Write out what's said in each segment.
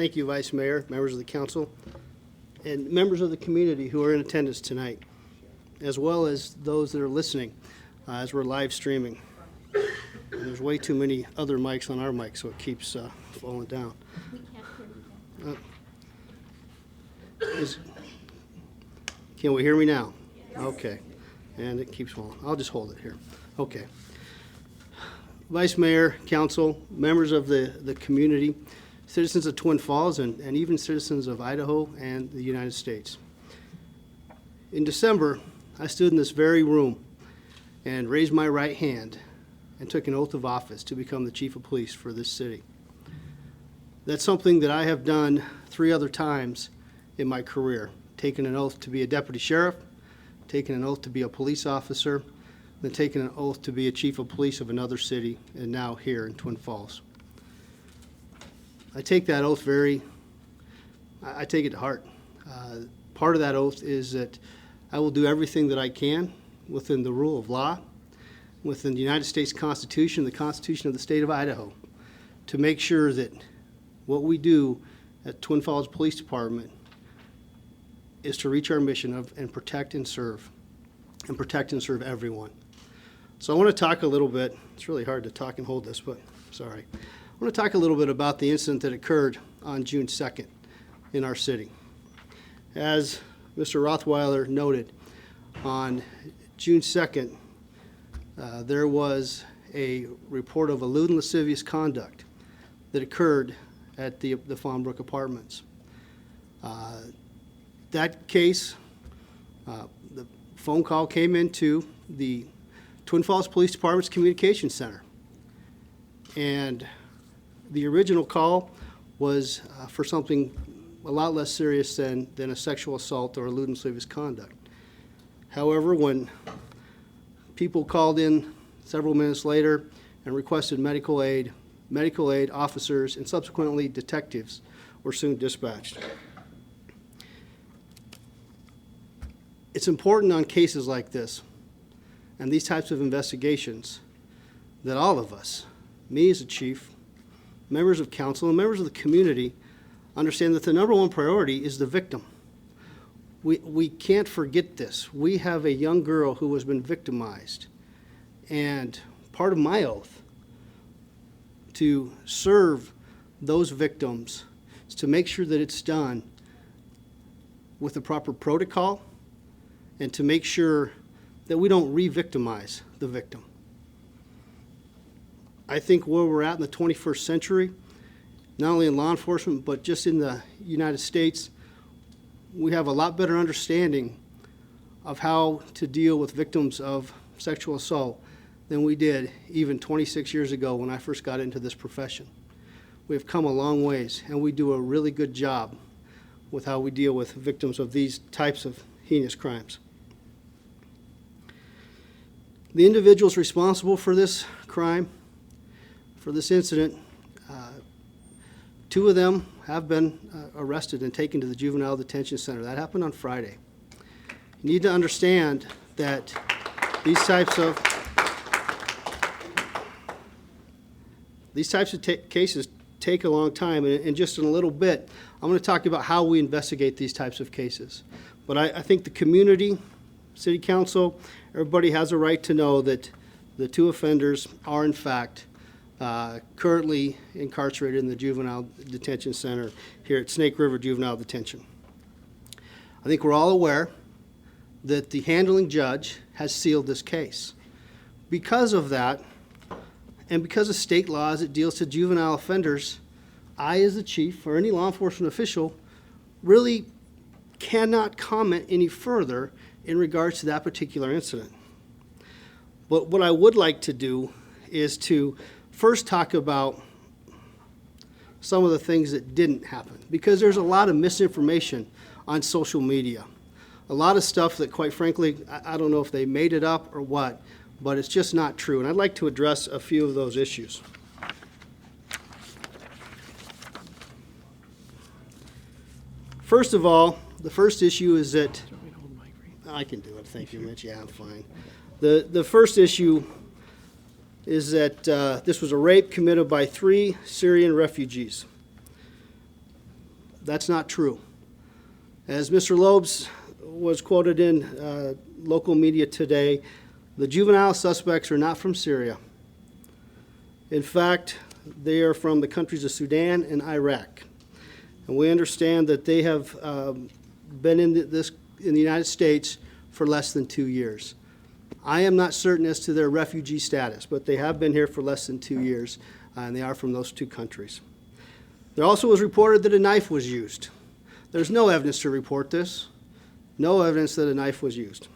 Thank you, Vice Mayor, members of the council, and members of the community who are in attendance tonight, as well as those that are listening as we're live streaming. And there's way too many other mics on our mic, so it keeps falling down. We can't hear you. Can we hear me now? Yes. Okay. And it keeps falling. I'll just hold it here. Okay. Vice Mayor, council, members of the community, citizens of Twin Falls, and even citizens of Idaho and the United States. In December, I stood in this very room and raised my right hand and took an oath of office to become the chief of police for this city. That's something that I have done 3 other times in my career, taken an oath to be a deputy sheriff, taken an oath to be a police officer, then taken an oath to be a chief of police of another city, and now here in Twin Falls. I take that oath I take it to heart. Part of that oath is that I will do everything that I can within the rule of law, within the United States Constitution, the Constitution of the state of Idaho, to make sure that what we do at Twin Falls Police Department is to reach our mission of and protect and serve everyone. So I want to talk a little bit, it's really hard to talk and hold this, but sorry. I want to talk a little bit about the incident that occurred on June 2nd in our city. As Mr. Rothweiler noted, on June 2nd, there was a report of lewd and lascivious conduct that occurred at the Fawnbrook Apartments. That case, the phone call came into the Twin Falls Police Department's Communications Center. And the original call was for something a lot less serious than a sexual assault or a lewd and lascivious conduct. However, when people called in several minutes later and requested medical aid, officers, and subsequently detectives were soon dispatched. It's important on cases like this and these types of investigations that all of us, me as a chief, members of council, and members of the community understand that the number one priority is the victim. We can't forget this. We have a young girl who has been victimized, and part of my oath to serve those victims is to make sure that it's done with the proper protocol and to make sure that we don't re-victimize the victim. I think where we're at in the 21st century, not only in law enforcement, but just in the United States, we have a lot better understanding of how to deal with victims of sexual assault than we did even 26 years ago when I first got into this profession. We've come a long ways, and we do a really good job with how we deal with victims of these types of heinous crimes. The individuals responsible for this crime, for this incident, 2 of them have been arrested and taken to the Juvenile Detention Center. That happened on Friday. You need to understand that these types of cases take a long time, and just in a little bit, I'm going to talk about how we investigate these types of cases. But I think the community, city council, everybody has a right to know that the 2 offenders are in fact currently incarcerated in the Juvenile Detention Center here at Snake River Juvenile Detention. I think we're all aware that the handling judge has sealed this case. Because of that, and because of state laws that deals to juvenile offenders, I, as the chief or any law enforcement official, really cannot comment any further in regards to that particular incident. But what I would like to do is to first talk about some of the things that didn't happen, because there's a lot of misinformation on social media. A lot of stuff that, quite frankly, I don't know if they made it up or what, but it's just not true. And I'd like to address a few of those issues. First of all, the first issue is that I can do it. Thank you, Mitch. Yeah, I'm fine. The first issue is that this was a rape committed by 3 Syrian refugees. That's not true. As Mr. Lobes was quoted in local media today, the juvenile suspects are not from Syria. In fact, they are from the countries of Sudan and Iraq. And we understand that they have been in the United States for less than 2 years. I am not certain as to their refugee status, but they have been here for less than 2 years, and they are from those two countries. There also was reported that a knife was used. There's no evidence to report this. No evidence that a knife was used.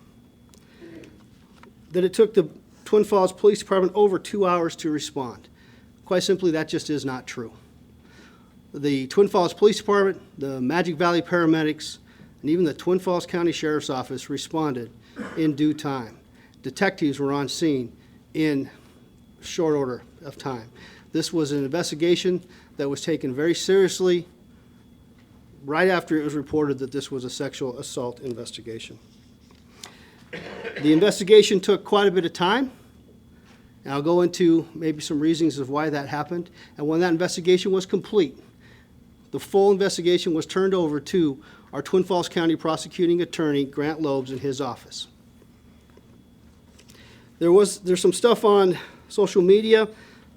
That it took the Twin Falls Police Department over 2 hours to respond. Quite simply, that just is not true. The Twin Falls Police Department, the Magic Valley paramedics, and even the Twin Falls County Sheriff's Office responded in due time. Detectives were on scene in short order of time. This was an investigation that was taken very seriously right after it was reported that this was a sexual assault investigation. The investigation took quite a bit of time, and I'll go into maybe some reasons of why that happened. And when that investigation was complete, the full investigation was turned over to our Twin Falls County prosecuting attorney, Grant Lobes, in his office. There's some stuff on social media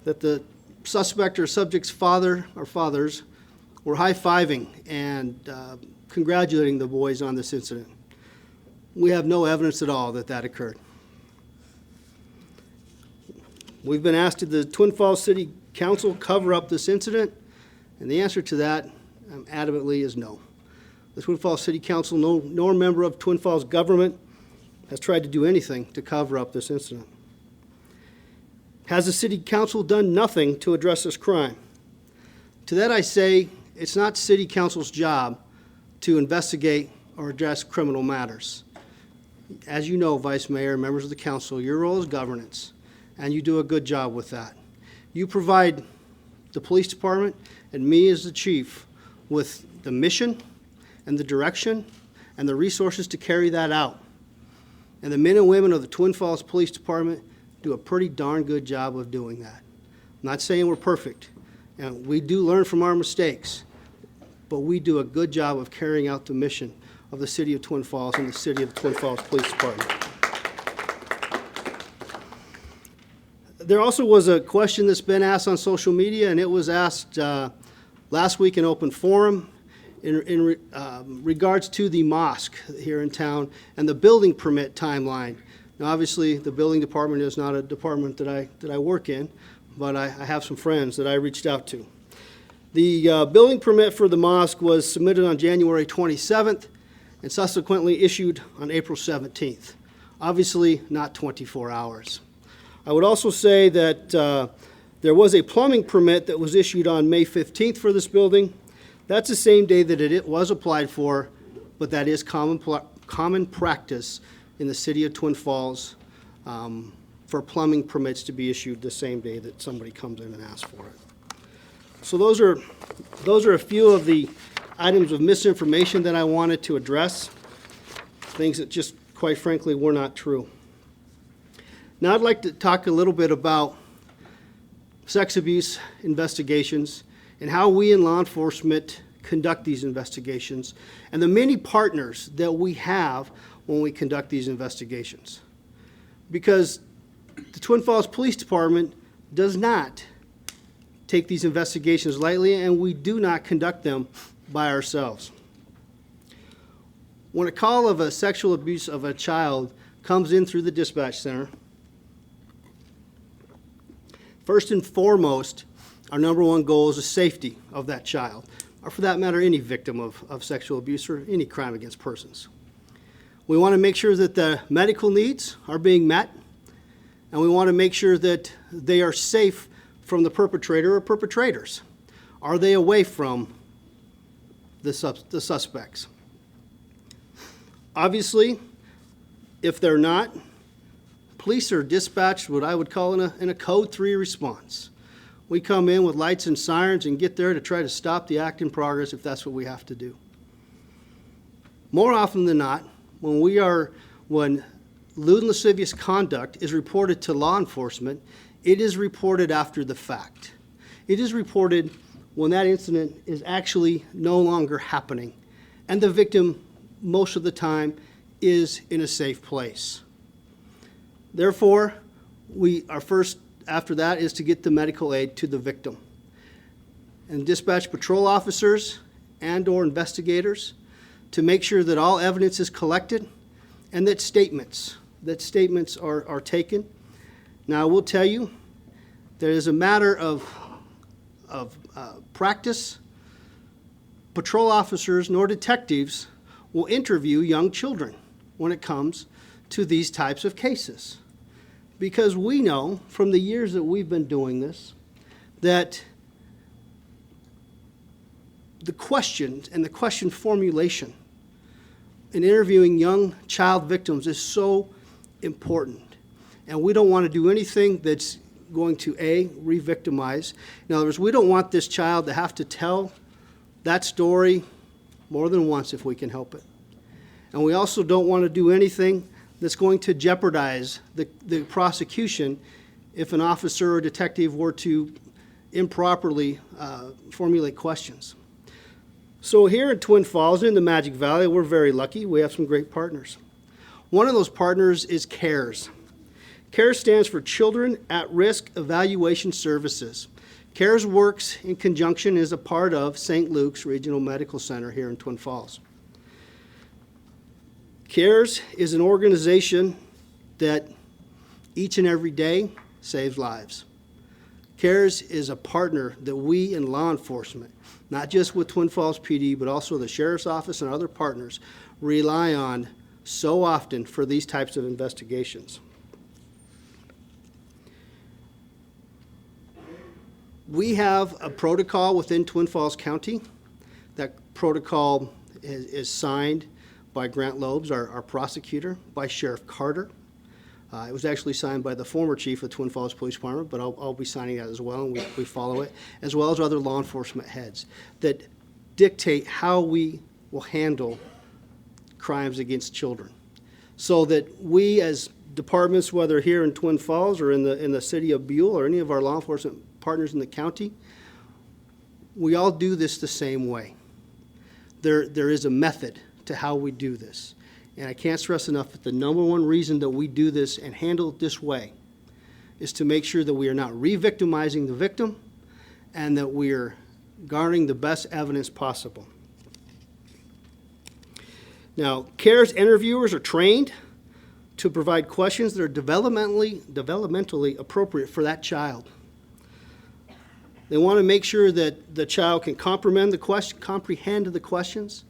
that the suspect or subject's father or fathers were high-fiving and congratulating the boys on this incident. We have no evidence at all that that occurred. We've been asked, did the Twin Falls City Council cover up this incident? And the answer to that, adamantly, is no. The Twin Falls City Council, nor member of Twin Falls government, has tried to do anything to cover up this incident. Has the City Council done nothing to address this crime? To that I say, it's not City Council's job to investigate or address criminal matters. As you know, Vice Mayor, members of the council, your role is governance, and you do a good job with that. You provide the police department and me as the chief with the mission and the direction and the resources to carry that out. And the men and women of the Twin Falls Police Department do a pretty darn good job of doing that. I'm not saying we're perfect, and we do learn from our mistakes, but we do a good job of carrying out the mission of the City of Twin Falls and the City of Twin Falls Police Department. There also was a question that's been asked on social media, and it was asked last week in open forum in regards to the mosque here in town and the building permit timeline. Now, obviously, the building department is not a department that I work in, but I have some friends that I reached out to. The building permit for the mosque was submitted on January 27th and subsequently issued on April 17th. Obviously, not 24 hours. I would also say that there was a plumbing permit that was issued on May 15th for this building. That's the same day that it was applied for, but that is common practice in the City of Twin Falls for plumbing permits to be issued the same day that somebody comes in and asks for it. So those are a few of the items of misinformation that I wanted to address, things that just quite frankly were not true. Now I'd like to talk a little bit about sex abuse investigations and how we in law enforcement conduct these investigations and the many partners that we have when we conduct these investigations. Because the Twin Falls Police Department does not take these investigations lightly, and we do not conduct them by ourselves. When a call of a sexual abuse of a child comes in through the dispatch center, first and foremost, our number one goal is the safety of that child, or for that matter, any victim of sexual abuse or any crime against persons. We want to make sure that the medical needs are being met, and we want to make sure that they are safe from the perpetrator or perpetrators. Are they away from the suspects? Obviously, if they're not, police are dispatched what I would call in a Code 3 response. We come in with lights and sirens and get there to try to stop the act in progress if that's what we have to do. More often than not, when lewd and lascivious conduct is reported to law enforcement, it is reported after the fact. It is reported when that incident is actually no longer happening, and the victim, most of the time, is in a safe place. Therefore, our first after that is to get the medical aid to the victim. And dispatch patrol officers and/or investigators to make sure that all evidence is collected and that statements are taken. Now, I will tell you, there is a matter of practice. Patrol officers nor detectives will interview young children when it comes to these types of cases. Because we know from the years that we've been doing this that the questions and the question formulation in interviewing young child victims is so important. And we don't want to do anything that's going to, A, re-victimize. In other words, we don't want this child to have to tell that story more than once if we can help it. And we also don't want to do anything that's going to jeopardize the prosecution if an officer or detective were to improperly formulate questions. So here in Twin Falls, in the Magic Valley, we're very lucky. We have some great partners. One of those partners is CARES. CARES stands for Children at Risk Evaluation Services. CARES works in conjunction as a part of St. Luke's Regional Medical Center here in Twin Falls. CARES is an organization that each and every day saves lives. CARES is a partner that we in law enforcement, not just with Twin Falls PD, but also the Sheriff's Office and other partners, rely on so often for these types of investigations. We have a protocol within Twin Falls County. That protocol is signed by Grant Lobes, our prosecutor, by Sheriff Carter. It was actually signed by the former chief of Twin Falls Police Department, but I'll be signing that as well, and we follow it, as well as other law enforcement heads that dictate how we will handle crimes against children. So that we as departments, whether here in Twin Falls or in the city of Buell or any of our law enforcement partners in the county, we all do this the same way. There is a method to how we do this. And I can't stress enough that the number one reason that we do this and handle it this way is to make sure that we are not re-victimizing the victim and that we are garnering the best evidence possible. Now, CARES interviewers are trained to provide questions that are developmentally appropriate for that child. They want to make sure that the child can comprehend the questions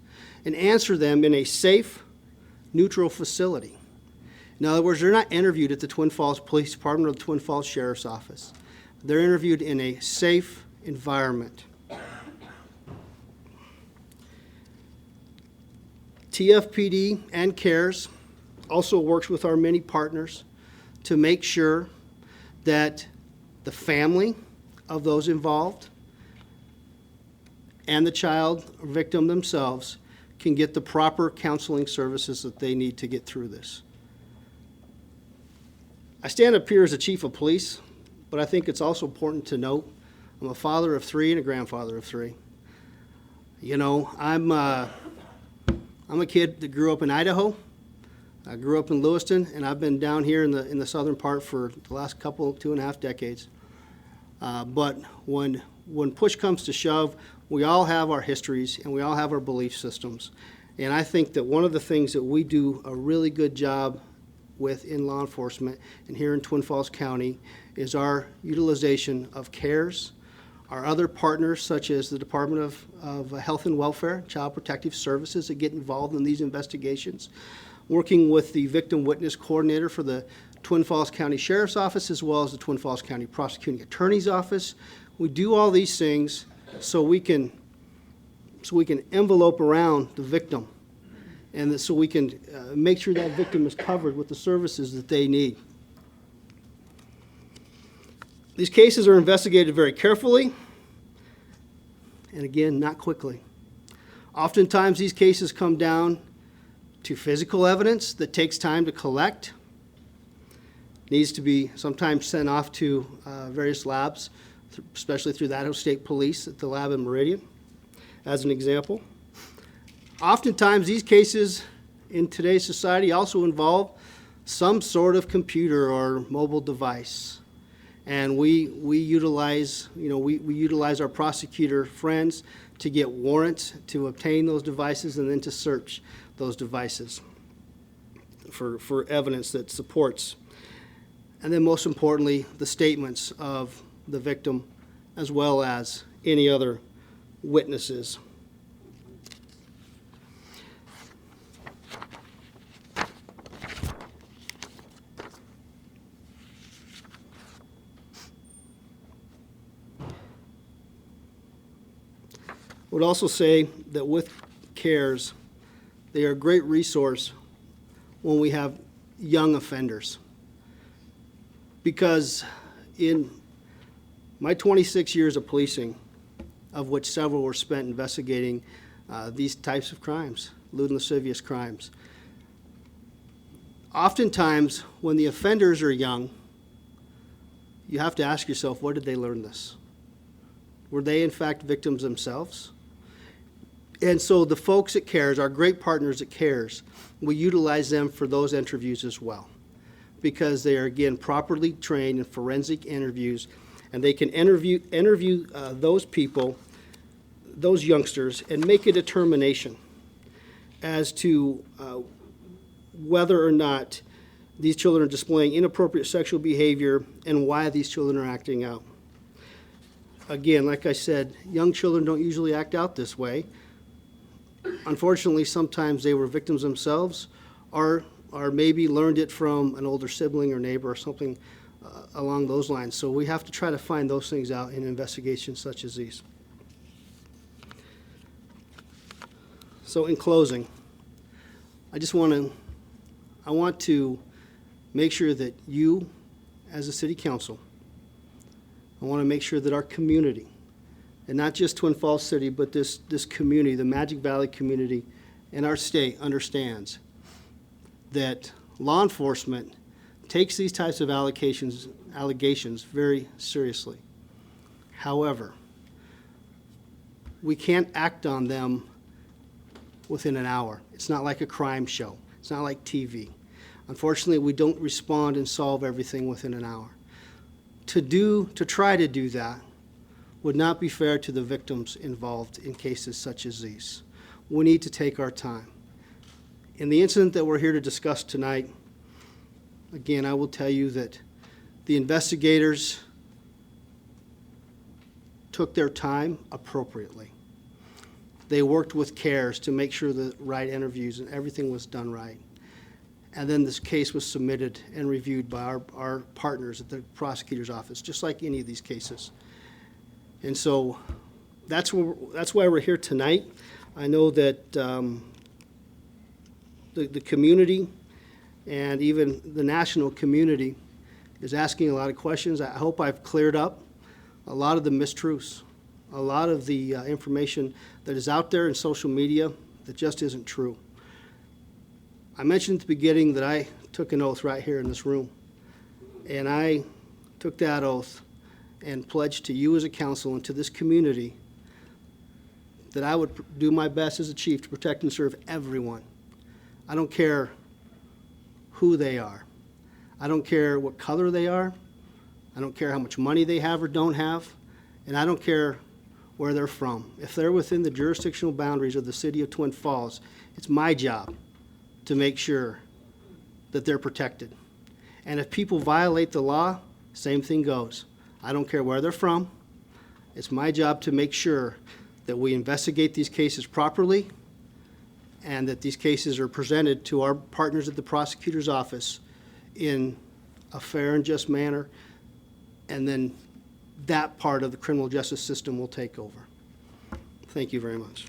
and answer them in a safe, neutral facility. In other words, they're not interviewed at the Twin Falls Police Department or the Twin Falls Sheriff's Office. They're interviewed in a safe environment. TFPD and CARES also works with our many partners to make sure that the family of those involved and the child or victim themselves can get the proper counseling services that they need to get through this. I stand up here as a chief of police, but I think it's also important to note I'm a father of 3 and a grandfather of 3. You know, I'm a kid that grew up in Idaho. I grew up in Lewiston, and I've been down here in the southern part for the last 2.5 decades. But when push comes to shove, we all have our histories and we all have our belief systems. And I think that one of the things that we do a really good job with in law enforcement and here in Twin Falls County is our utilization of CARES, our other partners such as the Department of Health and Welfare, Child Protective Services that get involved in these investigations, working with the Victim Witness Coordinator for the Twin Falls County Sheriff's Office as well as the Twin Falls County Prosecuting Attorney's Office. We do all these things so we can envelope around the victim and so we can make sure that victim is covered with the services that they need. These cases are investigated very carefully and again, not quickly. Oftentimes these cases come down to physical evidence that takes time to collect, needs to be sometimes sent off to various labs especially through the Idaho State Police at the lab in Meridian, as an example. Oftentimes, these cases in today's society also involve some sort of computer or mobile device. And we utilize our prosecutor friends to get warrants to obtain those devices and then to search those devices for evidence that supports. And then most importantly, the statements of the victim as well as any other witnesses. I would also say that with CARES, they are a great resource when we have young offenders. Because in my 26 years of policing, of which several were spent investigating these types of crimes, lewd and lascivious crimes, oftentimes when the offenders are young, you have to ask yourself, where did they learn this? Were they in fact victims themselves? And so the folks at CARES, our great partners at CARES, we utilize them for those interviews as well, because they are, again, properly trained in forensic interviews, and they can interview those people, those youngsters, and make a determination as to whether or not these children are displaying inappropriate sexual behavior and why these children are acting out. Again, like I said, young children don't usually act out this way. Unfortunately, sometimes they were victims themselves or maybe learned it from an older sibling or neighbor or something along those lines. So we have to try to find those things out in investigations such as these. So in closing, I want to make sure that you, as a city council, I want to make sure that our community, and not just Twin Falls City, but this community, the Magic Valley community in our state, understands that law enforcement takes these types of allegations very seriously. However, we can't act on them within an hour. It's not like a crime show. It's not like TV. Unfortunately, we don't respond and solve everything within an hour. To try to do that would not be fair to the victims involved in cases such as these. We need to take our time. In the incident that we're here to discuss tonight, again, I will tell you that the investigators took their time appropriately. They worked with CARES to make sure the right interviews and everything was done right. And then this case was submitted and reviewed by our partners at the prosecutor's office, just like any of these cases. And so that's why we're here tonight. I know that the community and even the national community is asking a lot of questions. I hope I've cleared up a lot of the mistruths, a lot of the information that is out there in social media that just isn't true. I mentioned at the beginning that I took an oath right here in this room, and I took that oath and pledged to you as a council and to this community that I would do my best as a chief to protect and serve everyone. I don't care who they are. I don't care what color they are. I don't care how much money they have or don't have. And I don't care where they're from. If they're within the jurisdictional boundaries of the city of Twin Falls, it's my job to make sure that they're protected. And if people violate the law, same thing goes. I don't care where they're from. It's my job to make sure that we investigate these cases properly and that these cases are presented to our partners at the prosecutor's office in a fair and just manner, and then that part of the criminal justice system will take over. Thank you very much.